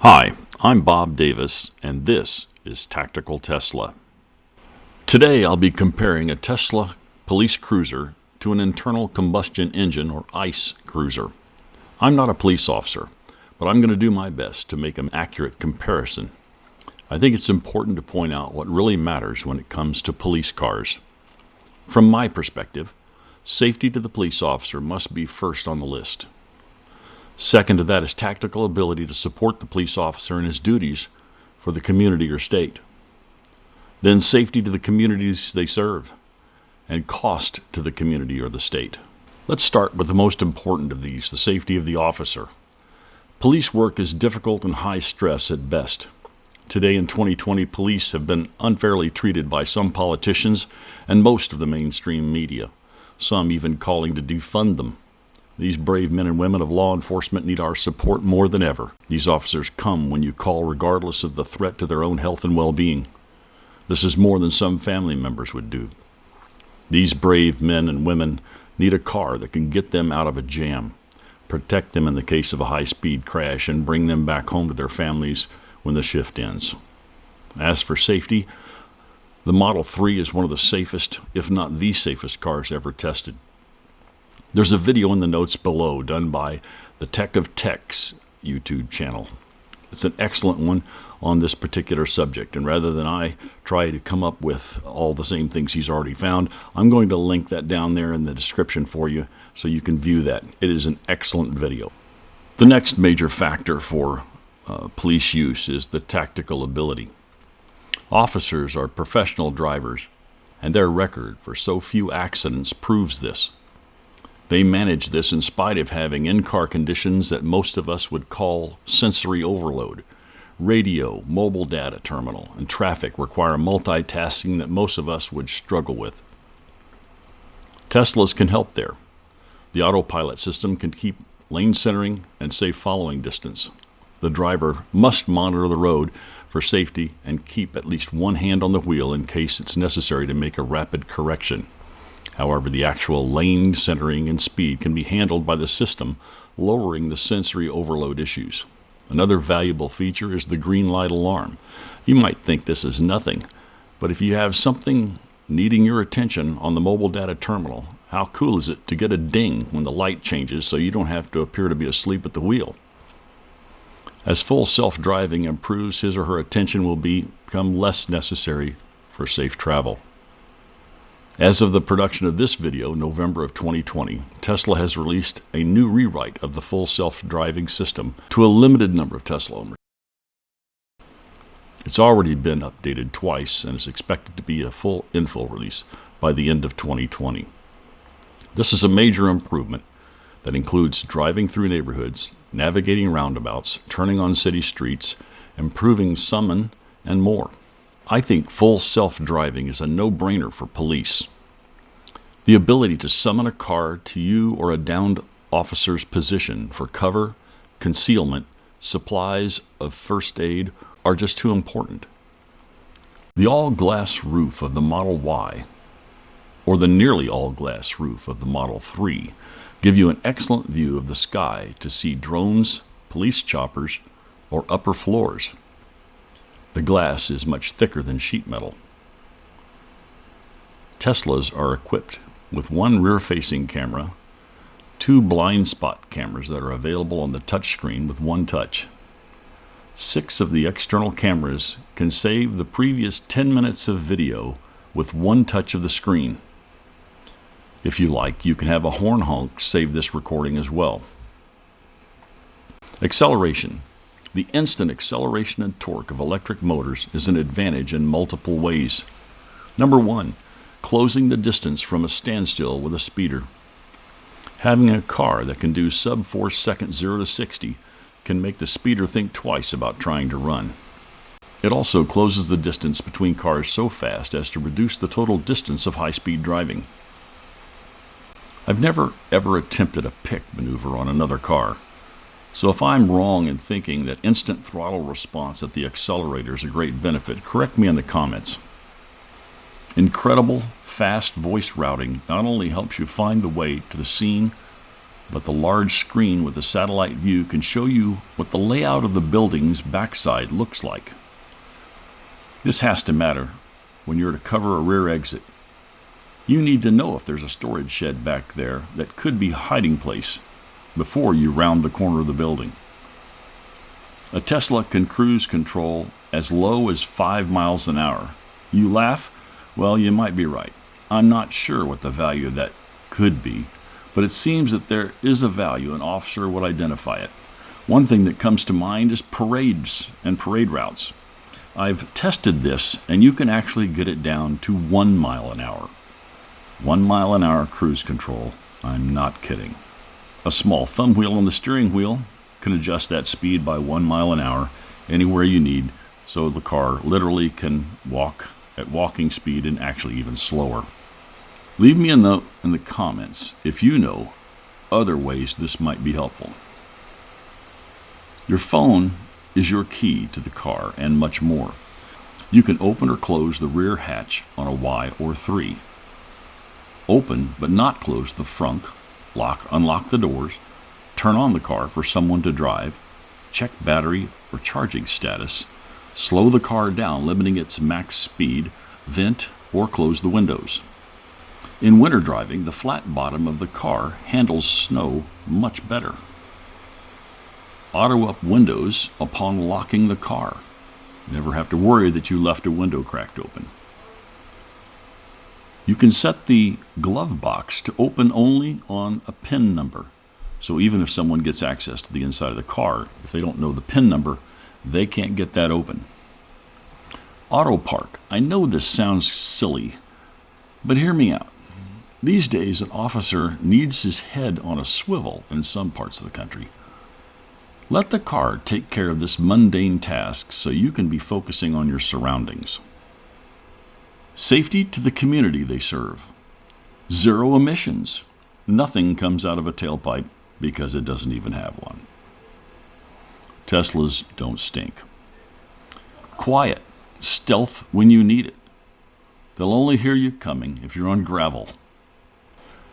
Hi, I'm Bob Davis, and this is Tactical Tesla. Today I'll be comparing a Tesla police cruiser to an internal combustion engine or ICE cruiser. I'm not a police officer, but I'm going to do my best to make an accurate comparison. I think it's important to point out what really matters when it comes to police cars. From my perspective, safety to the police officer must be first on the list. Second to that is tactical ability to support the police officer in his duties for the community or state. Then safety to the communities they serve, and cost to the community or the state. Let's start with the most important of these, the safety of the officer. Police work is difficult and high stress at best. Today in 2020, police have been unfairly treated by some politicians and most of the mainstream media, some even calling to defund them. These brave men and women of law enforcement need our support more than ever. These officers come when you call regardless of the threat to their own health and well-being. This is more than some family members would do. These brave men and women need a car that can get them out of a jam, protect them in the case of a high-speed crash, and bring them back home to their families when the shift ends. As for safety, the Model 3 is one of the safest, if not the safest, cars ever tested. There's a video in the notes below done by the Tech of Tech's YouTube channel. It's an excellent one on this particular subject, and rather than I try to come up with all the same things he's already found, I'm going to link that down there in the description for you so you can view that. It is an excellent video. The next major factor for police use is the tactical ability. Officers are professional drivers, and their record for so few accidents proves this. They manage this in spite of having in-car conditions that most of us would call sensory overload. Radio, mobile data terminal, and traffic require multitasking that most of us would struggle with. Teslas can help there. The autopilot system can keep lane centering and safe following distance. The driver must monitor the road for safety and keep at least one hand on the wheel in case it's necessary to make a rapid correction. However, the actual lane centering and speed can be handled by the system, lowering the sensory overload issues. Another valuable feature is the green light alarm. You might think this is nothing, but if you have something needing your attention on the mobile data terminal, how cool is it to get a ding when the light changes so you don't have to appear to be asleep at the wheel? As full self-driving improves, his or her attention will become less necessary for safe travel. As of the production of this video, November of 2020, Tesla has released a new rewrite of the full self-driving system to a limited number of Tesla owners. It's already been updated twice and is expected to be a full in-full release by the end of 2020. This is a major improvement that includes driving through neighborhoods, navigating roundabouts, turning on city streets, improving summon, and more. I think full self-driving is a no-brainer for police. The ability to summon a car to you or a downed officer's position for cover, concealment, supplies of first aid are just too important. The all-glass roof of the Model Y, or the nearly all-glass roof of the Model 3, give you an excellent view of the sky to see drones, police choppers, or upper floors. The glass is much thicker than sheet metal. Teslas are equipped with one rear-facing camera, two blind spot cameras that are available on the touchscreen with one touch. 6 of the external cameras can save the previous 10 minutes of video with one touch of the screen. If you like, you can have a horn honk save this recording as well. Acceleration. The instant acceleration and torque of electric motors is an advantage in multiple ways. Number 1, closing the distance from a standstill with a speeder. Having a car that can do sub 4 seconds 0 to 60 can make the speeder think twice about trying to run. It also closes the distance between cars so fast as to reduce the total distance of high-speed driving. I've never ever attempted a pick maneuver on another car. So if I'm wrong in thinking that instant throttle response at the accelerator is a great benefit, correct me in the comments. Incredible, fast voice routing not only helps you find the way to the scene, but the large screen with the satellite view can show you what the layout of the building's backside looks like. This has to matter when you're to cover a rear exit. You need to know if there's a storage shed back there that could be a hiding place before you round the corner of the building. A Tesla can cruise control as low as 5 miles an hour. You laugh? Well, you might be right. I'm not sure what the value of that could be, but it seems that there is a value. An officer would identify it. One thing that comes to mind is parades and parade routes. I've tested this, and you can actually get it down to 1 mile an hour. 1 mile an hour cruise control. I'm not kidding. A small thumb wheel on the steering wheel can adjust that speed by 1 mile an hour anywhere you need, so the car literally can walk at walking speed and actually even slower. Leave me in the comments if you know other ways this might be helpful. Your phone is your key to the car and much more. You can open or close the rear hatch on a Y or 3. Open but not close the front, unlock the doors, turn on the car for someone to drive, check battery or charging status, slow the car down, limiting its max speed, vent, or close the windows. In winter driving, the flat bottom of the car handles snow much better. Auto up windows upon locking the car. You never have to worry that you left a window cracked open. You can set the glove box to open only on a PIN number. So even if someone gets access to the inside of the car, if they don't know the PIN number, they can't get that open. Auto park. I know this sounds silly, but hear me out. These days, an officer needs his head on a swivel in some parts of the country. Let the car take care of this mundane task so you can be focusing on your surroundings. Safety to the community they serve. Zero emissions. Nothing comes out of a tailpipe because it doesn't even have one. Teslas don't stink. Quiet. Stealth when you need it. They'll only hear you coming if you're on gravel.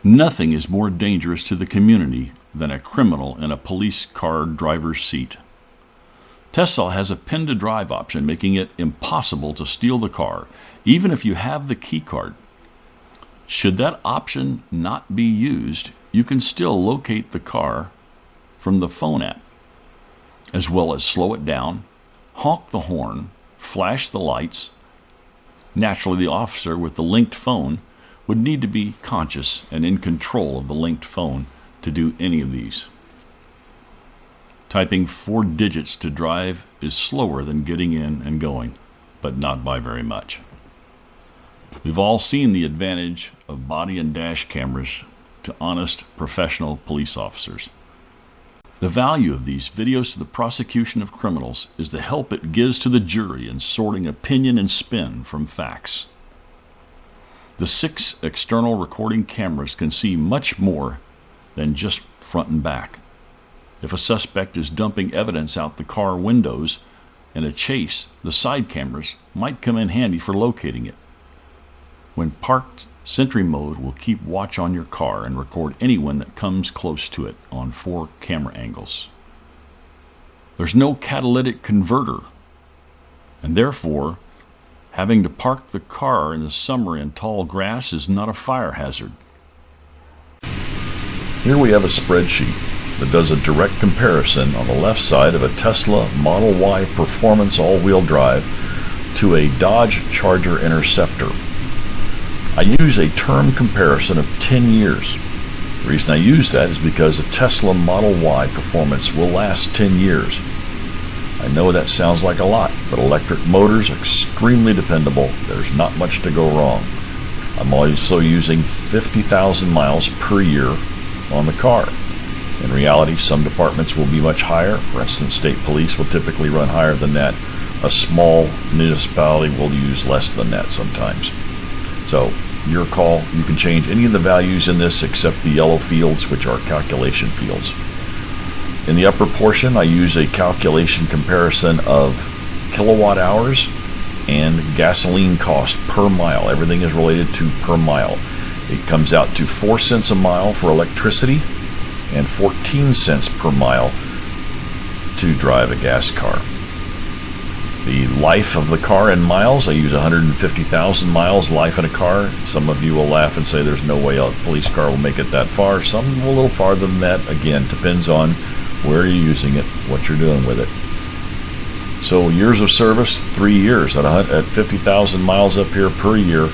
Nothing is more dangerous to the community than a criminal in a police car driver's seat. Tesla has a pin to drive option, making it impossible to steal the car, even if you have the key card. Should that option not be used, you can still locate the car from the phone app, as well as slow it down, honk the horn, flash the lights. Naturally, the officer with the linked phone would need to be conscious and in control of the linked phone to do any of these. Typing 4 digits to drive is slower than getting in and going, but not by very much. We've all seen the advantage of body and dash cameras to honest, professional police officers. The value of these videos to the prosecution of criminals is the help it gives to the jury in sorting opinion and spin from facts. The 6 external recording cameras can see much more than just front and back. If a suspect is dumping evidence out the car windows in a chase, the side cameras might come in handy for locating it. When parked, Sentry Mode will keep watch on your car and record anyone that comes close to it on 4 camera angles. There's no catalytic converter, and therefore, having to park the car in the summer in tall grass is not a fire hazard. Here we have a spreadsheet that does a direct comparison on the left side of a Tesla Model Y Performance all-wheel drive to a Dodge Charger Interceptor. I use a term comparison of 10 years. The reason I use that is because a Tesla Model Y Performance will last 10 years. I know that sounds like a lot, but electric motors are extremely dependable. There's not much to go wrong. I'm also using 50,000 miles per year on the car. In reality, some departments will be much higher. For instance, state police will typically run higher than that. A small municipality will use less than that sometimes. So, your call. You can change any of the values in this except the yellow fields, which are calculation fields. In the upper portion, I use a calculation comparison of kilowatt hours and gasoline cost per mile. Everything is related to per mile. It comes out to 4 cents a mile for electricity and 14 cents per mile to drive a gas car. The life of the car in miles, I use 150,000 miles life in a car. Some of you will laugh and say there's no way a police car will make it that far. Some a little farther than that. Again, depends on where you're using it, what you're doing with it. So years of service, 3 years. At 50,000 miles up here per year,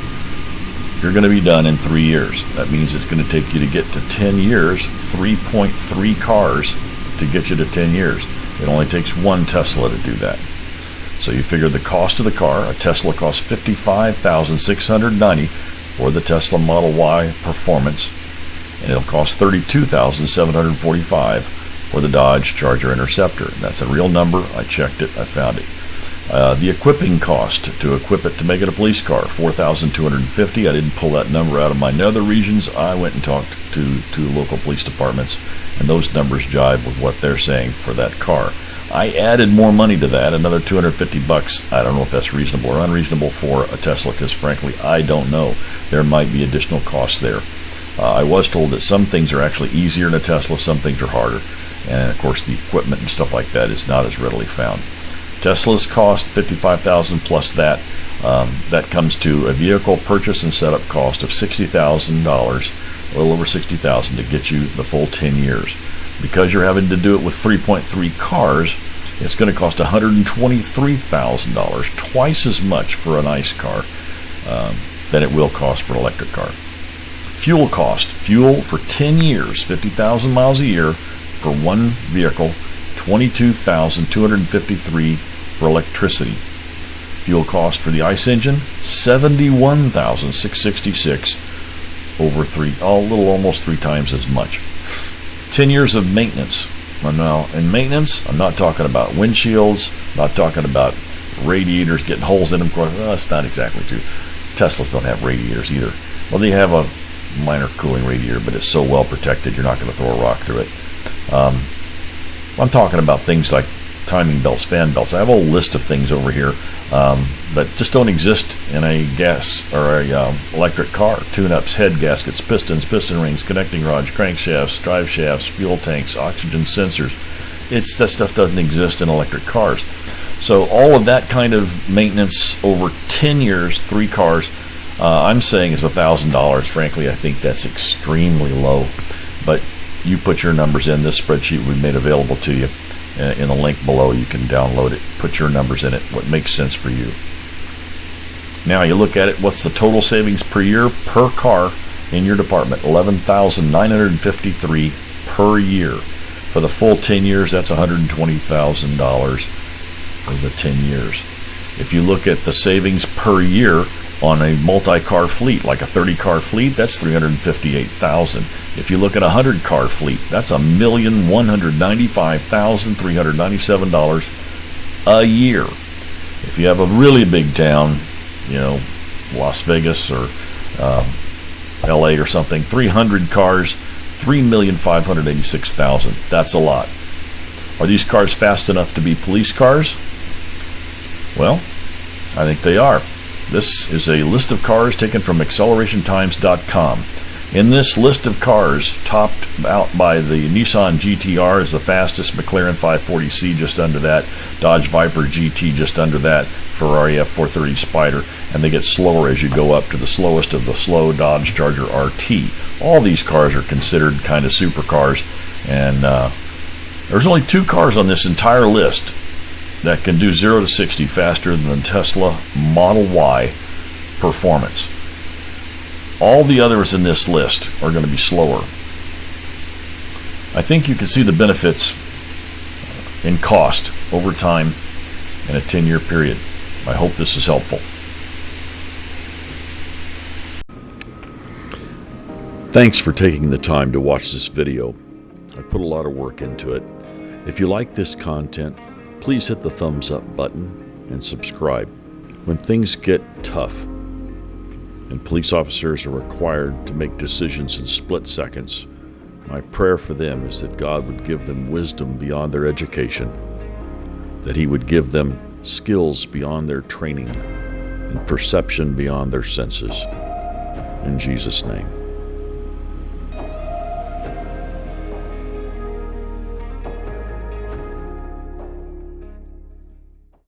you're going to be done in 3 years. That means it's going to take you to get to 10 years, 3.3 cars to get you to 10 years. It only takes one Tesla to do that. So you figure the cost of the car, a Tesla costs $55,690 for the Tesla Model Y Performance, and it'll cost $32,745 for the Dodge Charger Interceptor. That's a real number. I checked it. I found it. The equipping cost to equip it to make it a police car, $4,250. I didn't pull that number out of my nether regions. I went and talked to local police departments, and those numbers jive with what they're saying for that car. I added more money to that, another $250. I don't know if that's reasonable or unreasonable for a Tesla, because frankly, I don't know. There might be additional costs there. I was told that some things are actually easier in a Tesla, some things are harder. And of course, the equipment and stuff like that is not as readily found. Tesla's cost $55,000 plus that. That comes to a vehicle purchase and setup cost of $60,000, a little over $60,000 to get you the full 10 years. Because you're having to do it with 3.3 cars, it's going to cost $123,000, twice as much for an ICE car than it will cost for an electric car. Fuel cost. Fuel for 10 years, 50,000 miles a year for one vehicle, $22,253 for electricity. Fuel cost for the ICE engine, $71,666 over almost three times as much. 10 years of maintenance. Now, in maintenance, I'm not talking about windshields, not talking about radiators getting holes in them. Of course, that's not exactly true. Teslas don't have radiators either. Well, they have a minor cooling radiator, but it's so well protected, you're not going to throw a rock through it. I'm talking about things like timing belts, fan belts. I have a whole list of things over here that just don't exist in a gas or a electric car. Tune-ups, head gaskets, pistons, piston rings, connecting rods, crankshafts, drive shafts, fuel tanks, oxygen sensors. That stuff doesn't exist in electric cars. So all of that kind of maintenance over 10 years, 3 cars, I'm saying is $1,000. Frankly, I think that's extremely low. But you put your numbers in. This spreadsheet we made available to you in the link below. You can download it, put your numbers in it, what makes sense for you. Now you look at it, what's the total savings per year per car in your department? $11,953 per year. For the full 10 years, that's $120,000 for the 10 years. If you look at the savings per year on a multi-car fleet, like a 30-car fleet, that's $358,000. If you look at a 100-car fleet, that's $1,195,397 a year. If you have a really big town, Las Vegas or LA or something, 300 cars, $3,586,000. That's a lot. Are these cars fast enough to be police cars? Well, I think they are. This is a list of cars taken from accelerationtimes.com. In this list of cars, topped out by the Nissan GT-R is the fastest, McLaren 540C just under that, Dodge Viper GT just under that, Ferrari F430 Spider, and they get slower as you go up to the slowest of the slow Dodge Charger RT. All these cars are considered kind of supercars, and there's only 2 cars on this entire list that can do 0 to 60 faster than the Tesla Model Y Performance. All the others in this list are going to be slower. I think you can see the benefits in cost over time in a 10-year period. I hope this is helpful. Thanks for taking the time to watch this video. I put a lot of work into it. If you like this content, please hit the thumbs up button and subscribe. When things get tough and police officers are required to make decisions in split seconds, my prayer for them is that God would give them wisdom beyond their education, that He would give them skills beyond their training and perception beyond their senses. In Jesus' name.